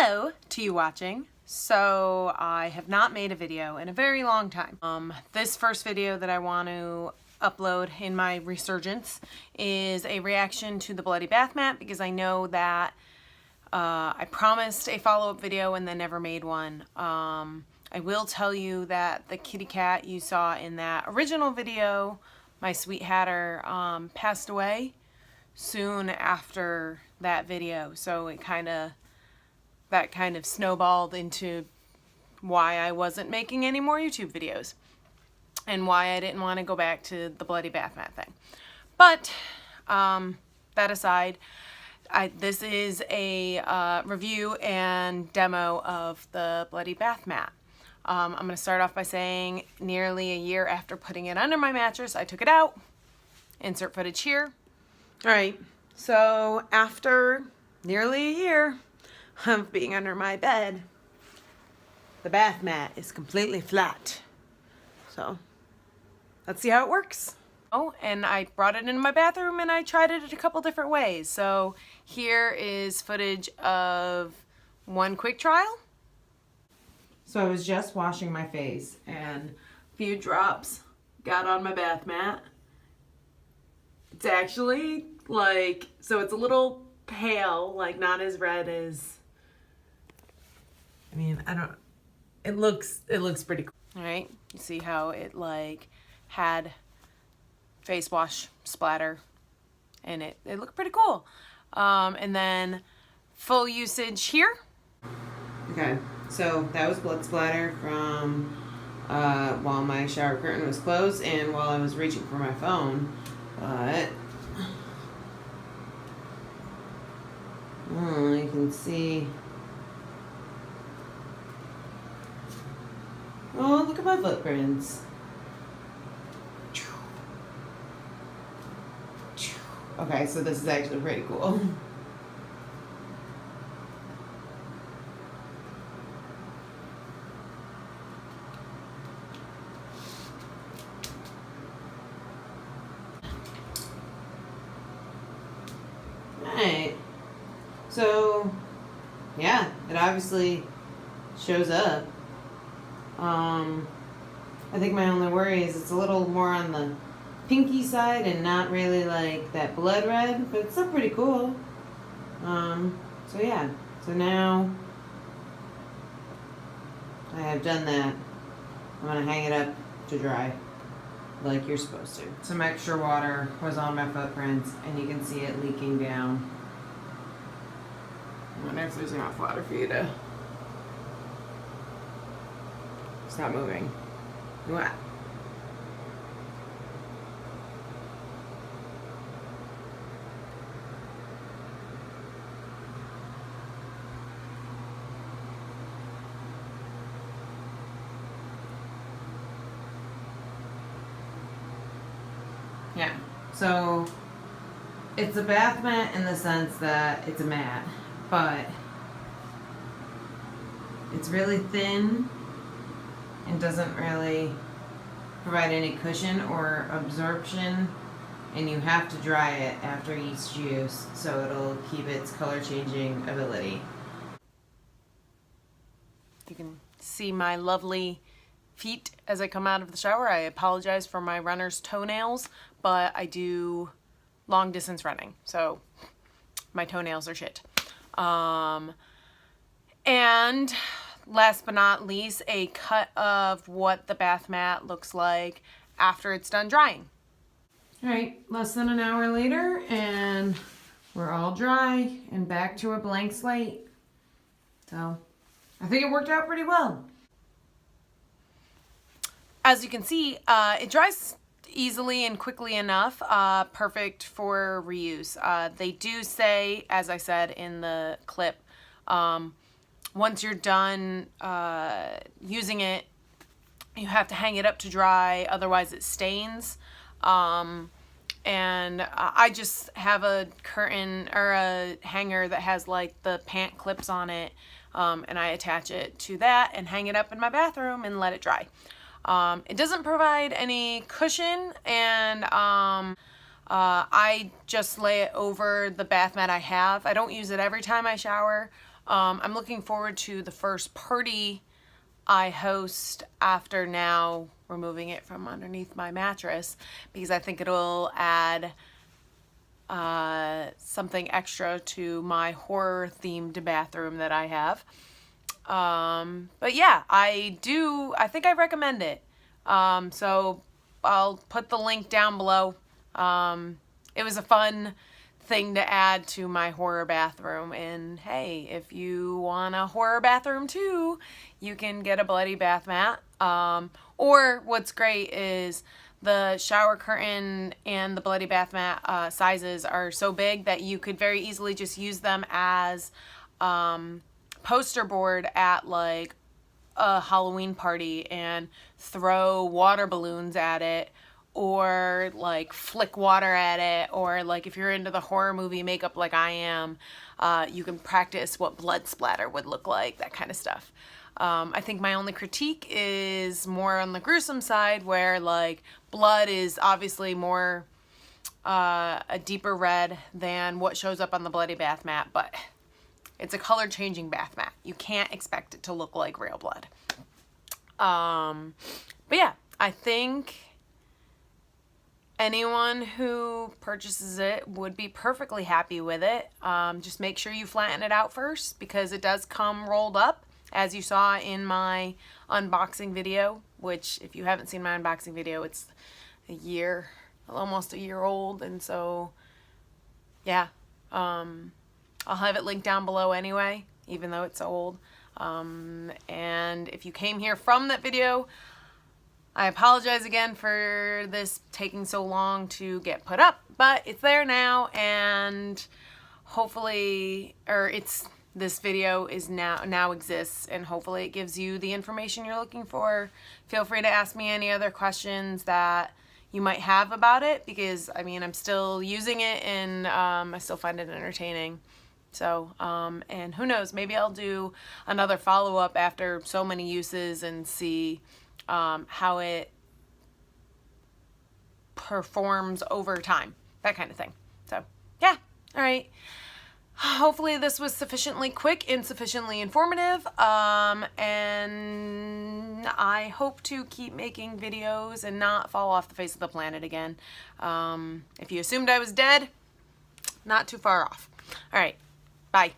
Hello to you watching. So I have not made a video in a very long time. This first video that I want to upload in my resurgence is a reaction to the bloody bath mat, because I know that I promised a follow-up video and then never made one. I will tell you that the kitty cat you saw in that original video, my sweet hatter, passed away soon after that video, so that kind of snowballed into why I wasn't making any more YouTube videos and why I didn't want to go back to the bloody bath mat thing. But that aside, this is a review and demo of the bloody bath mat. I'm going to start off by saying nearly a year after putting it under my mattress, I took it out. Insert footage here. Alright, so after nearly a year of being under my bed, the bath mat is completely flat. So let's see how it works. Oh, and I brought it into my bathroom and I tried it a couple different ways. So here is footage of one quick trial. So I was just washing my face and a few drops got on my bath mat. It's actually like, so it's a little pale, like not as red as, I mean, it looks pretty cool. All right, you see how it like had face wash splatter and it looked pretty cool. And then full usage here. Okay, so that was blood splatter from while my shower curtain was closed and while I was reaching for my phone. But you can see. Oh, look at my footprints. Okay, so this is actually pretty cool. Alright, so yeah, it obviously shows up. I think my only worry is it's a little more on the pinky side and not really like that blood red, but it's still pretty cool. So yeah, so now I have done that. I'm gonna hang it up to dry like you're supposed to. Some extra water was on my footprints and you can see it leaking down. I wonder if there's enough water for you to stop moving. What? Yeah, so it's a bath mat in the sense that it's a mat, but it's really thin and doesn't really provide any cushion or absorption, and you have to dry it after each use so it'll keep its color changing ability. You can see my lovely feet as I come out of the shower. I apologize for my runner's toenails, but I do long distance running, so my toenails are shit. And last but not least, a cut of what the bath mat looks like after it's done drying. All right, less than an hour later and we're all dry and back to a blank slate. So I think it worked out pretty well. As you can see, it dries easily and quickly enough, perfect for reuse. They do say, as I said in the clip, once you're done using it, you have to hang it up to dry, otherwise it stains. And I just have a curtain or a hanger that has like the pant clips on it, and I attach it to that and hang it up in my bathroom and let it dry. It doesn't provide any cushion, and I just lay it over the bath mat I have. I don't use it every time I shower, I'm looking forward to the first party I host after now removing it from underneath my mattress, because I think it'll add something extra to my horror themed bathroom that I have. But yeah, I think I recommend it. So I'll put the link down below. It was a fun thing to add to my horror bathroom, and hey, if you want a horror bathroom too, you can get a bloody bath mat. Or what's great is the shower curtain and the bloody bath mat sizes are so big that you could very easily just use them as poster board at like a Halloween party and throw water balloons at it, or like flick water at it, or like if you're into the horror movie makeup like I am, you can practice what blood splatter would look like, that kind of stuff. I think my only critique is more on the gruesome side, where like blood is obviously more a deeper red than what shows up on the bloody bath mat, but it's a color changing bath mat. You can't expect it to look like real blood. But yeah, I think anyone who purchases it would be perfectly happy with it. Just make sure you flatten it out first, because it does come rolled up, as you saw in my unboxing video, which if you haven't seen my unboxing video, it's almost a year old. And so yeah, I'll have it linked down below anyway, even though it's so old. And if you came here from that video, I apologize again for this taking so long to get put up, but it's there now, and hopefully, this video is now exists, and hopefully it gives you the information you're looking for. Feel free to ask me any other questions that you might have about it, because I mean, I'm still using it, and I still find it entertaining. So, and who knows, maybe I'll do another follow-up after so many uses and see how it performs over time, that kind of thing. So yeah, all right. Hopefully this was sufficiently quick and sufficiently informative, and I hope to keep making videos and not fall off the face of the planet again. If you assumed I was dead, not too far off. All right, bye.